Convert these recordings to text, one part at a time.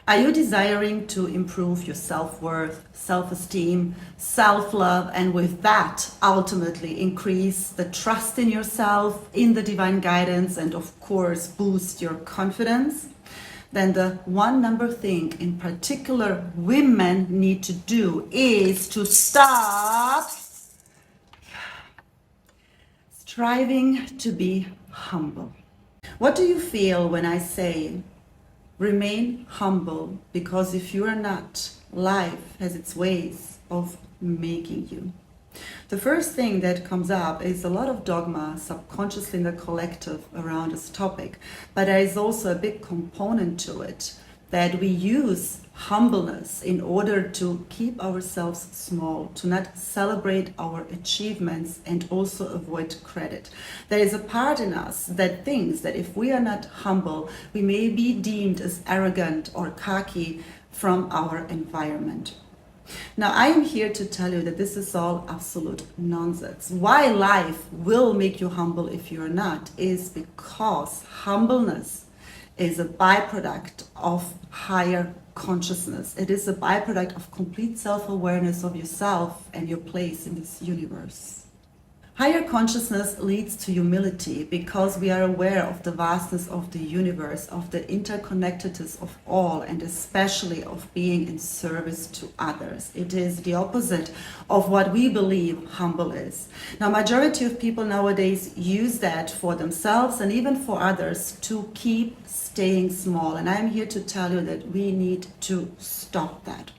Are you desiring to improve your self-worth, self-esteem, self-love, and with that ultimately increase the trust in yourself, in the divine guidance, and of course boost your confidence? Then the number one thing in particular women need to do is to stop striving to be humble. What do you feel when I say remain humble? Because if you are not, life has its ways of making you. The first thing that comes up is a lot of dogma subconsciously in the collective around this topic, but there is also a big component to it that we use humbleness in order to keep ourselves small, to not celebrate our achievements and also avoid credit. There is a part in us that thinks that if we are not humble, we may be deemed as arrogant or cocky from our environment. Now, I am here to tell you that this is all absolute nonsense. Why life will make you humble if you're not is because humbleness is a byproduct of higher consciousness. It is a byproduct of complete self-awareness of yourself and your place in this universe. Higher consciousness leads to humility because we are aware of the vastness of the universe, of the interconnectedness of all, and especially of being in service to others. It is the opposite of what we believe humble is. Now, majority of people nowadays use that for themselves and even for others to keep staying small. And I'm here to tell you that we need to stop that.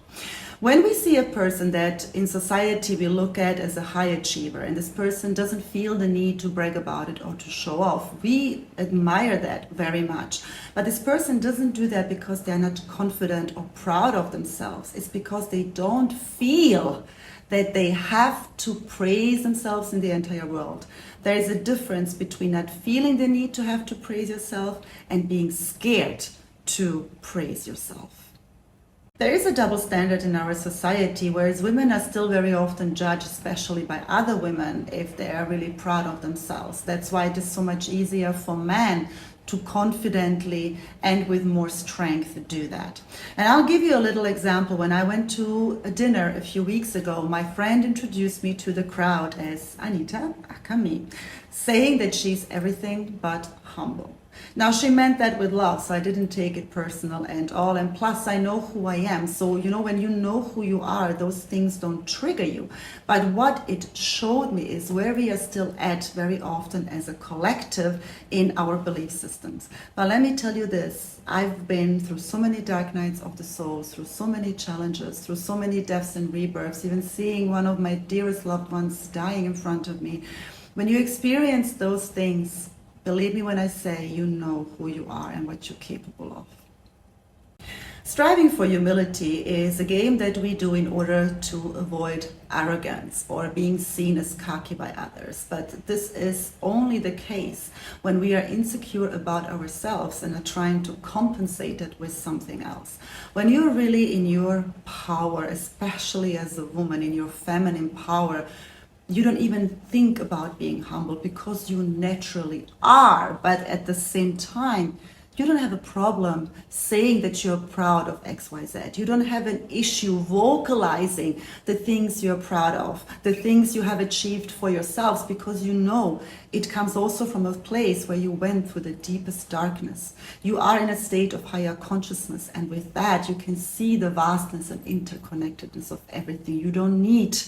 When we see a person that in society we look at as a high achiever, and this person doesn't feel the need to brag about it or to show off, we admire that very much. But this person doesn't do that because they're not confident or proud of themselves. It's because they don't feel that they have to praise themselves in the entire world. There is a difference between not feeling the need to have to praise yourself and being scared to praise yourself. There is a double standard in our society, whereas women are still very often judged, especially by other women, if they are really proud of themselves. That's why it is so much easier for men to confidently and with more strength do that. And I'll give you a little example. When I went to a dinner a few weeks ago, my friend introduced me to the crowd as Anita Akami, saying that she's everything but humble. Now, she meant that with love, so I didn't take it personal and all. And plus, I know who I am. So, when you know who you are, those things don't trigger you. But what it showed me is where we are still at very often as a collective in our belief systems. But let me tell you this. I've been through so many dark nights of the soul, through so many challenges, through so many deaths and rebirths, even seeing one of my dearest loved ones dying in front of me. When you experience those things, believe me when I say you know who you are and what you're capable of. Striving for humility is a game that we do in order to avoid arrogance or being seen as cocky by others. But this is only the case when we are insecure about ourselves and are trying to compensate it with something else. When you're really in your power, especially as a woman, in your feminine power, you don't even think about being humble because you naturally are. But at the same time, you don't have a problem saying that you're proud of XYZ. You don't have an issue vocalizing the things you're proud of, the things you have achieved for yourselves, because you know it comes also from a place where you went through the deepest darkness. You are in a state of higher consciousness, and with that you can see the vastness and interconnectedness of everything. You don't need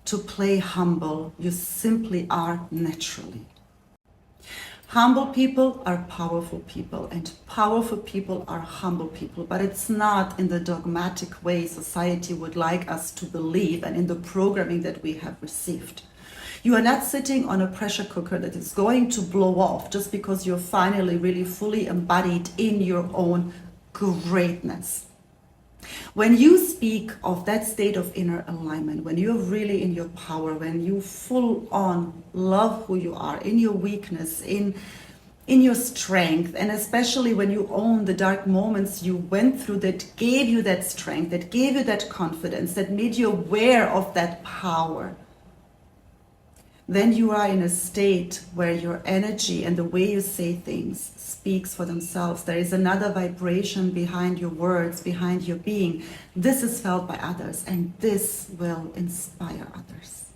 to play humble. You simply are naturally. Humble people are powerful people, and powerful people are humble people, but it's not in the dogmatic way society would like us to believe and in the programming that we have received. You are not sitting on a pressure cooker that is going to blow off just because you're finally really fully embodied in your own greatness. When you speak of that state of inner alignment, when you're really in your power, when you full on love who you are, in your weakness, in your strength, and especially when you own the dark moments you went through that gave you that strength, that gave you that confidence, that made you aware of that power, then you are in a state where your energy and the way you say things speaks for themselves. There is another vibration behind your words, behind your being. This is felt by others, and this will inspire others.